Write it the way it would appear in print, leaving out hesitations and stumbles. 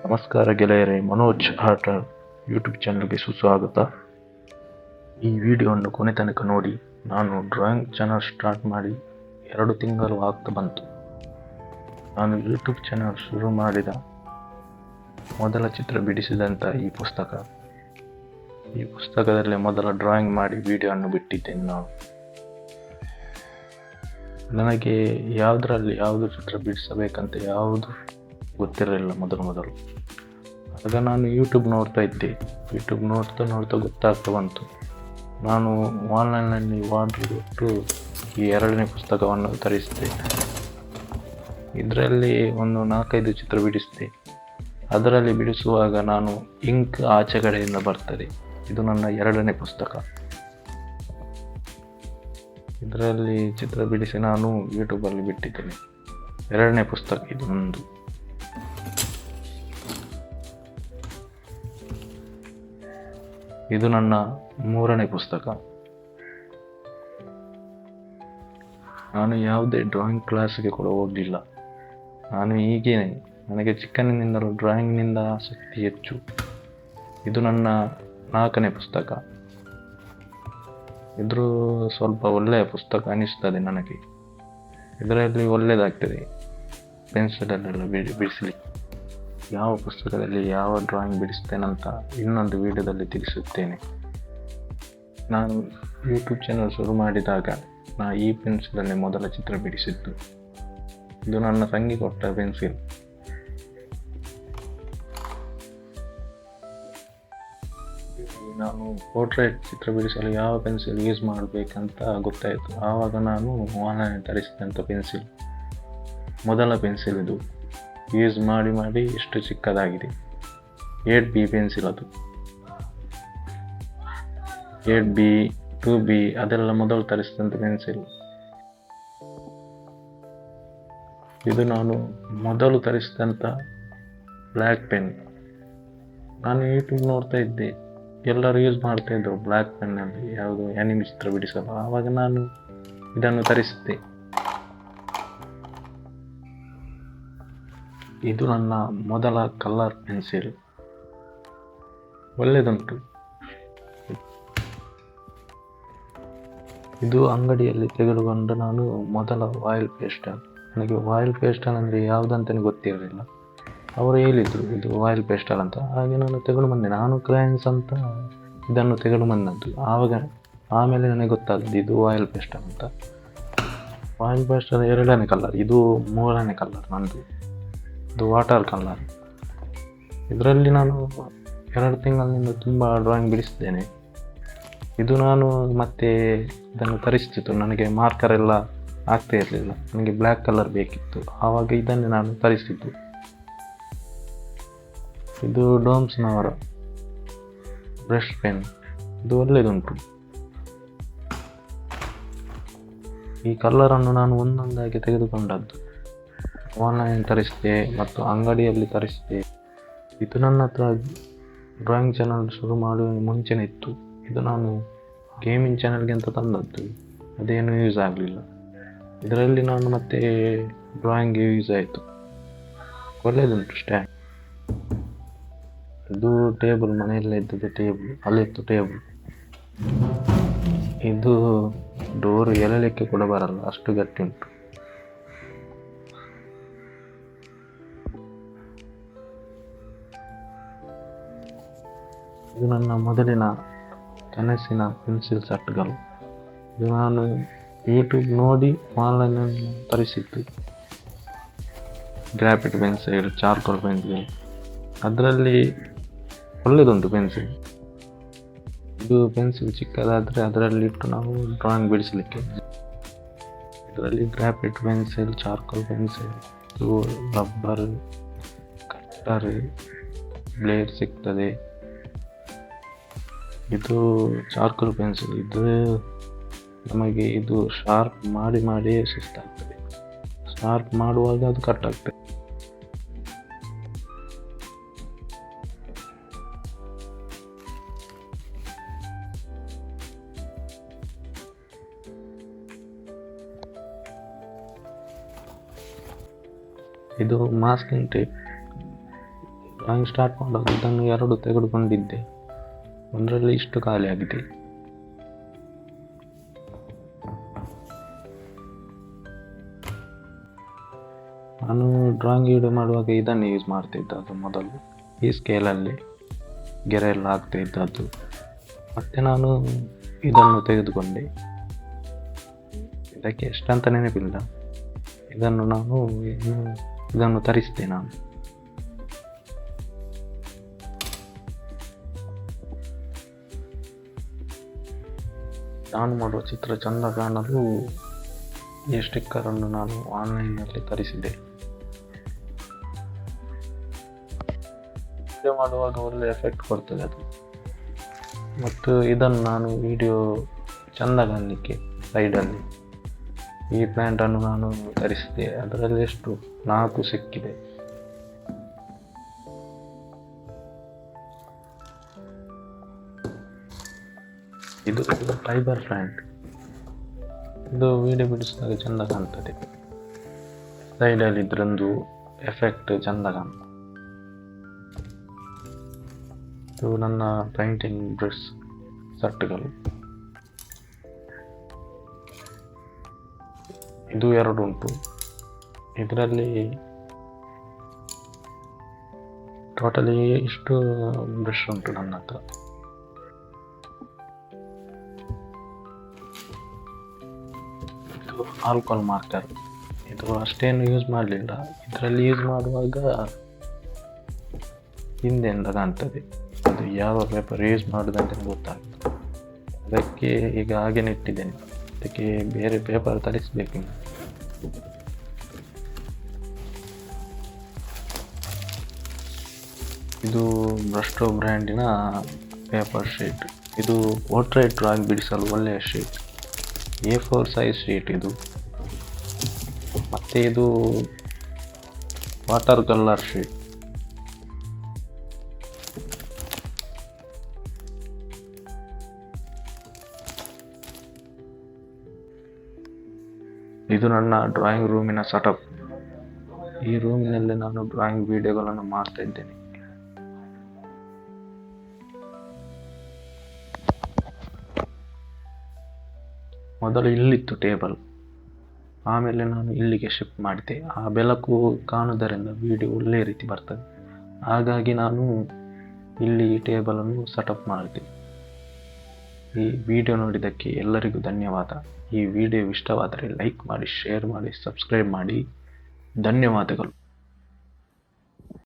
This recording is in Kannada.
ನಮಸ್ಕಾರ ಗೆಳೆಯರೇ, ಮನೋಜ್ ಆರ್ಟರ್ ಯೂಟ್ಯೂಬ್ ಚಾನಲ್ಗೆ ಸುಸ್ವಾಗತ. ಈ ವಿಡಿಯೋವನ್ನು ಕೊನೆ ತನಕ ನೋಡಿ. ನಾನು ಡ್ರಾಯಿಂಗ್ ಚಾನಲ್ ಸ್ಟಾರ್ಟ್ ಮಾಡಿ 2 ತಿಂಗಳು ಆಗ್ತಾ ಬಂತು. ನಾನು ಯೂಟ್ಯೂಬ್ ಚಾನಲ್ ಶುರು ಮಾಡಿದ ಮೊದಲ ಚಿತ್ರ ಬಿಡಿಸಿದಂಥ ಈ ಪುಸ್ತಕದಲ್ಲೇ ಮೊದಲ ಡ್ರಾಯಿಂಗ್ ಮಾಡಿ ವಿಡಿಯೋವನ್ನು ಬಿಟ್ಟಿದ್ದೇನೆ. ನನಗೆ ಯಾವುದು ಚಿತ್ರ ಬಿಡಿಸಬೇಕಂತ ಯಾವುದು ಗೊತ್ತಿರಲಿಲ್ಲ ಮೊದಲು. ಆಗ ನಾನು ಯೂಟ್ಯೂಬ್ ನೋಡ್ತಾ ಇದ್ದೆ. ಯೂಟ್ಯೂಬ್ ನೋಡ್ತಾ ಗೊತ್ತಾಗ್ತಾ ಬಂತು. ನಾನು ಆನ್ಲೈನ್ನಲ್ಲಿ ಆರ್ಡರ್ ಕೊಟ್ಟು ಈ 2ನೇ ಪುಸ್ತಕವನ್ನು ತರಿಸಿದೆ. ಇದರಲ್ಲಿ ಒಂದು 4-5 ಚಿತ್ರ ಬಿಡಿಸಿದೆ. ಅದರಲ್ಲಿ ಬಿಡಿಸುವಾಗ ನಾನು ಇಂಕ್ ಆಚೆ ಕಡೆಯಿಂದ ಬರ್ತದೆ. ಇದು ನನ್ನ 2ನೇ ಪುಸ್ತಕ. ಇದರಲ್ಲಿ ಚಿತ್ರ ಬಿಡಿಸಿ ನಾನು ಯೂಟ್ಯೂಬಲ್ಲಿ ಬಿಟ್ಟಿದ್ದೇನೆ. 2ನೇ ಪುಸ್ತಕ ಇದು ನಂದು. ಇದು ನನ್ನ 3ನೇ ಪುಸ್ತಕ. ನಾನು ಯಾವುದೇ ಡ್ರಾಯಿಂಗ್ ಕ್ಲಾಸ್ಗೆ ಕೂಡ ಹೋಗಲಿಲ್ಲ. ನಾನು ಹೀಗೇನೆ, ನನಗೆ ಚಿಕ್ಕಂದಿನಿಂದಲೂ ಡ್ರಾಯಿಂಗ್ನಿಂದ ಆಸಕ್ತಿ ಹೆಚ್ಚು. ಇದು ನನ್ನ 4ನೇ ಪುಸ್ತಕ. ಇದ್ರೂ ಸ್ವಲ್ಪ ಒಳ್ಳೆಯ ಪುಸ್ತಕ ಅನಿಸ್ತದೆ ನನಗೆ. ಇದರಲ್ಲಿ ಒಳ್ಳೆಯದಾಗ್ತದೆ ಪೆನ್ಸಿಲಲ್ಲೆಲ್ಲ ಬಿಡಿಸಲಿಕ್ಕೆ. ಯಾವ ಪುಸ್ತಕದಲ್ಲಿ ಯಾವ ಡ್ರಾಯಿಂಗ್ ಬಿಡಿಸ್ತೇನಂತ ಇನ್ನೊಂದು ವಿಡಿಯೋದಲ್ಲಿ ತಿಳಿಸುತ್ತೇನೆ. ನಾನು ಯೂಟ್ಯೂಬ್ ಚಾನಲ್ ಶುರು ಮಾಡಿದಾಗ ಈ ಪೆನ್ಸಿಲಲ್ಲಿ ಮೊದಲ ಚಿತ್ರ ಬಿಡಿಸಿದ್ದು. ಇದು ನನ್ನ ತಂಗಿ ಕೊಟ್ಟ ಪೆನ್ಸಿಲ್. ನಾನು ಪೋರ್ಟ್ರೇಟ್ ಚಿತ್ರ ಬಿಡಿಸಲು ಯಾವ ಪೆನ್ಸಿಲ್ ಯೂಸ್ ಮಾಡಬೇಕಂತ ಗೊತ್ತಾಯಿತು. ಆವಾಗ ನಾನು ಆನ್ಲೈನ್ ತರಿಸಿದಂಥ ಪೆನ್ಸಿಲ್, ಮೊದಲ ಪೆನ್ಸಿಲ್ ಇದು. ಯೂಸ್ ಮಾಡಿ ಎಷ್ಟು ಚಿಕ್ಕದಾಗಿದೆ. 8B ಪೆನ್ಸಿಲ್ ಅದು. 8B 2B ಅದೆಲ್ಲ ಮೊದಲು ತರಿಸಿದಂಥ ಪೆನ್ಸಿಲ್. ಇದು ನಾನು ಮೊದಲು ತರಿಸಿದಂಥ ಬ್ಲ್ಯಾಕ್ ಪೆನ್. ನಾನು ಯೂಟ್ಯೂಬ್ ನೋಡ್ತಾ ಇದ್ದೆ, ಎಲ್ಲರೂ ಯೂಸ್ ಮಾಡ್ತಾ ಇದ್ರು ಬ್ಲ್ಯಾಕ್ ಪೆನ್ನಲ್ಲಿ ಯಾವುದು ಆನಿಮಿ ಚಿತ್ರ ಬಿಡಿಸಲು. ಆವಾಗ ನಾನು ಇದನ್ನು ತರಿಸಿದ್ದೆ. ಇದು ನನ್ನ ಮೊದಲ ಕಲರ್ ಪೆನ್ಸಿಲ್. ಒಳ್ಳೆಯದುಂಟು. ಇದು ಅಂಗಡಿಯಲ್ಲಿ ತೆಗೆದುಕೊಂಡು ನಾನು ಮೊದಲ ಆಯಿಲ್ ಪೇಸ್ಟಲ್. ನನಗೆ ಆಯಿಲ್ ಪೇಸ್ಟಲ್ ಅಂದರೆ ಯಾವುದಂತಲೇ ಗೊತ್ತಿರಲಿಲ್ಲ. ಅವರು ಹೇಳಿದರು ಇದು ಆಯಿಲ್ ಪೇಸ್ಟಲ್ ಅಂತ. ಹಾಗೆ ನಾನು ತೆಗೆದು ಬಂದೆ. ನಾನು ಕ್ರಯಾನ್ಸ್ ಅಂತ ಇದನ್ನು ತೆಗೆದು ಬಂದದ್ದು. ಆಮೇಲೆ ನನಗೆ ಗೊತ್ತಾಗದು ಇದು ಆಯಿಲ್ ಪೇಸ್ಟಲ್ ಅಂತ. ಆಯಿಲ್ ಪೇಸ್ಟಲ್ 2ನೇ ಕಲರ್, ಇದು 3ನೇ ಕಲರ್ ನಂದು. ಇದು ವಾಟರ್ ಕಲರ್. ಇದರಲ್ಲಿ ನಾನು 2 ತಿಂಗಳಿನಿಂದ ತುಂಬ ಡ್ರಾಯಿಂಗ್ ಬಿಡಿಸಿದ್ದೇನೆ. ಇದು ನಾನು ಮತ್ತೆ ಇದನ್ನು ತರಿಸ್ತಿತ್ತು. ನನಗೆ ಮಾರ್ಕರ್ ಎಲ್ಲ ಆಗ್ತಾ ಇರಲಿಲ್ಲ. ನನಗೆ ಬ್ಲ್ಯಾಕ್ ಕಲರ್ ಬೇಕಿತ್ತು. ಆವಾಗ ಇದನ್ನೇ ನಾನು ತರಿಸಿದ್ದು. ಇದು ಡೋಮ್ಸ್ನವರ ಬ್ರಷ್ ಪೆನ್. ಇದು ಒಳ್ಳೆಯದುಂಟು. ಈ ಕಲರನ್ನು ನಾನು ಒಂದೊಂದಾಗಿ ತೆಗೆದುಕೊಂಡದ್ದು. ಆನ್ಲೈನ್ ತರಿಸಿದೆ ಮತ್ತು ಅಂಗಡಿಯಲ್ಲಿ ತರಿಸಿದೆ. ಇದು ನನ್ನ ಹತ್ರ ಡ್ರಾಯಿಂಗ್ ಚಾನಲ್ ಶುರು ಮಾಡುವ ಮುಂಚೆನೇ ಇತ್ತು. ಇದು ನಾನು ಗೇಮಿಂಗ್ ಚಾನಲ್ಗೆ ಅಂತ ತಂದದ್ದು. ಅದೇನು ಯೂಸ್ ಆಗಲಿಲ್ಲ. ಇದರಲ್ಲಿ ನಾನು ಮತ್ತೆ ಡ್ರಾಯಿಂಗ್ಗೆ ಯೂಸ್ ಆಯಿತು. ಒಳ್ಳೆಯದುಂಟು ಸ್ಟ್ಯಾಂಡ್. ಇದು ಟೇಬಲ್, ಮನೆಯಲ್ಲೇ ಇದ್ದದ್ದು ಟೇಬಲ್, ಅಲ್ಲಿತ್ತು ಟೇಬಲ್. ಇದು ಡೋರ್ ಎಳಲಿಕ್ಕೆ ಕೂಡ ಬರಲ್ಲ, ಅಷ್ಟು ಗಟ್ಟಿ ಉಂಟು. ಇದು ನನ್ನ ಮೊದಲಿನ ಕನಸಿನ ಪೆನ್ಸಿಲ್ ಸೆಟ್ಗಳು. ಇದು ನಾನು ಯೂಟ್ಯೂಬ್ ನೋಡಿ ಆನ್ಲೈನಲ್ಲಿ ತರಿಸಿದ್ದು. ಗ್ರಾಫಿಟ್ ಪೆನ್ಸಿಲ್, ಚಾರ್ಕೋಲ್ ಪೆನ್ಸಿಲ್. ಅದರಲ್ಲಿ ಒಳ್ಳೆಯದುಂಟು ಪೆನ್ಸಿಲ್. ಇದು ಪೆನ್ಸಿಲ್ ಚಿಕ್ಕದಾದರೆ ಅದರಲ್ಲಿಟ್ಟು ನಾವು ಡ್ರಾಯಿಂಗ್ ಬಿಡಿಸಲಿಕ್ಕೆ. ಇದರಲ್ಲಿ ಗ್ರಾಫಿಟ್ ಪೆನ್ಸಿಲ್, ಚಾರ್ಕೋಲ್ ಪೆನ್ಸಿಲ್, ಇದು ರಬ್ಬರ್, ಕಟ್ಟರ್, ಬ್ಲೇಡ್ ಸಿಗ್ತದೆ. ಇದು ಚಾರ್ಕೋಲ್ ಪೆನ್ಸಿಲ್. ಇದು ನಮಗೆ ಇದು ಶಾರ್ಪ್ ಮಾಡಿ ಸುಸ್ತಾಗ್ತದೆ. ಶಾರ್ಪ್ ಮಾಡುವಾಗ ಅದು ಕಟ್ ಆಗ್ತದೆ. ಇದು ಮಾಸ್ಕಿಂಗ್ ಟೇಪ್. ಡ್ರಾಯಿಂಗ್ ಸ್ಟಾರ್ಟ್ ಮಾಡುವಾಗ ಇದನ್ನು 2 ತೆಗೆದುಕೊಂಡಿದ್ದೆ, ಒಂದರಲ್ಲಿ ಇಷ್ಟು ಖಾಲಿ ಆಗಿದೆ. ನಾನು ಡ್ರಾಯಿಂಗ್ ವಿಡಿಯೋ ಮಾಡುವಾಗ ಇದನ್ನು ಯೂಸ್ ಮಾಡ್ತಿದ್ದದ್ದು ಮೊದಲು, ಈ ಸ್ಕೇಲಲ್ಲಿ ಗೆರೆ ಎಲ್ಲ ಆಗ್ತಾ ಇದ್ದದ್ದು. ಮತ್ತೆ ನಾನು ಇದನ್ನು ತೆಗೆದುಕೊಂಡೆ, ಇದಕ್ಕೆ ಎಷ್ಟಂತ ನೆನಪಿಲ್ಲ. ಇದನ್ನು ತರಿಸಿದೆ ನಾನು. ಮಾಡುವ ಚಿತ್ರ ಚಂದ ಕಾಣಲು ಈ ಸ್ಟಿಕ್ಕರನ್ನು ನಾನು ಆನ್ಲೈನ್ನಲ್ಲಿ ತರಿಸಿದೆ. ವಿಡಿಯೋ ಮಾಡುವಾಗ ಒಳ್ಳೆ ಎಫೆಕ್ಟ್ ಕೊಡ್ತದೆ ಅದು. ಮತ್ತು ಇದನ್ನು ನಾನು ವಿಡಿಯೋ ಚಂದ ಕಾಣಲಿಕ್ಕೆ ಸೈಡಲ್ಲಿ ಈ ಪ್ಯಾಂಟನ್ನು ನಾನು ತರಿಸಿದೆ. ಅದರಲ್ಲಿ ಎಷ್ಟು 4 ಸಿಕ್ಕಿದೆ. ಇದು ಫೈಬರ್ ಪ್ಯಾಂಟ್. ಇದು ವಿಡಿಯೋ ಬಿಡಿಸಿದಾಗ ಚಂದ ಕಾಣ್ತದೆ. ಸೈಡಲ್ಲಿ ಇದ್ರೊಂದು ಎಫೆಕ್ಟ್ ಚಂದ ಕಾಣ್ತದೆ. ಇದು ನನ್ನ ಪೇಂಟಿಂಗ್ ಬ್ರಷ್ ಸೆಟ್ಗಳು. ಇದು 2 ಉಂಟು. ಇದರಲ್ಲಿ ಟೋಟಲಿ ಇಷ್ಟು ಬ್ರಷ್ ಉಂಟು ನನ್ನ ಹತ್ರ. ಇದು ಆಲ್ಕೋಹಾಲ್ ಮಾರ್ಕರ್. ಇದು ಅಷ್ಟೇನು ಯೂಸ್ ಮಾಡಲಿಲ್ಲ. ಇದರಲ್ಲಿ ಯೂಸ್ ಮಾಡುವಾಗ ಹಿಂದೆಯಿಂದ ಕಾಣ್ತದೆ, ಅದು ಯಾವ ಪೇಪರ್ ಯೂಸ್ ಮಾಡೋದಂತ ಗೊತ್ತಾಗ್ತದೆ. ಅದಕ್ಕೆ ಈಗ ಹಾಗೆ ಇಟ್ಟಿದ್ದೇನೆ. ಅದಕ್ಕೆ ಬೇರೆ ಪೇಪರ್ ತರಿಸಬೇಕು. ಇದು ಬ್ರಸ್ಟೋ ಬ್ರ್ಯಾಂಡಿನ ಪೇಪರ್ ಶೀಟ್. ಇದು ಪೋರ್ಟ್ರೇಟ್ ಡ್ರಾಯಿಂಗ್ ಬಿಡಿಸಲು ಒಳ್ಳೆಯ ಶೀಟ್. A4 ಸೈಜ್ ಶೀಟ್ ಇದು. ಮತ್ತು ಇದು ವಾಟರ್ ಕಲರ್ ಶೀಟ್. ಇದು ನನ್ನ ಡ್ರಾಯಿಂಗ್ ರೂಮಿನ ಸೆಟಪ್. ಈ ರೂಮಿನಲ್ಲಿ ನಾನು ಡ್ರಾಯಿಂಗ್ ವಿಡಿಯೋಗಳನ್ನು ಮಾಡ್ತಾ ಇದ್ದೇನೆ. ಮೊದಲು ಇಲ್ಲಿತ್ತು ಟೇಬಲ್, ಆಮೇಲೆ ನಾನು ಇಲ್ಲಿಗೆ ಶಿಫ್ಟ್ ಮಾಡಿದೆ. ಆ ಬೆಳಕು ಕಾಣುವುದರಿಂದ ವಿಡಿಯೋ ಒಳ್ಳೆಯ ರೀತಿ ಬರ್ತದೆ. ಹಾಗಾಗಿ ನಾನು ಇಲ್ಲಿ ಈ ಟೇಬಲನ್ನು ಸೆಟಪ್ ಮಾಡಿದೆ. ಈ ವಿಡಿಯೋ ನೋಡಿದ್ದಕ್ಕೆ ಎಲ್ಲರಿಗೂ ಧನ್ಯವಾದ. ಈ ವಿಡಿಯೋ ಇಷ್ಟವಾದರೆ ಲೈಕ್ ಮಾಡಿ, ಶೇರ್ ಮಾಡಿ, ಸಬ್ಸ್ಕ್ರೈಬ್ ಮಾಡಿ. ಧನ್ಯವಾದಗಳು.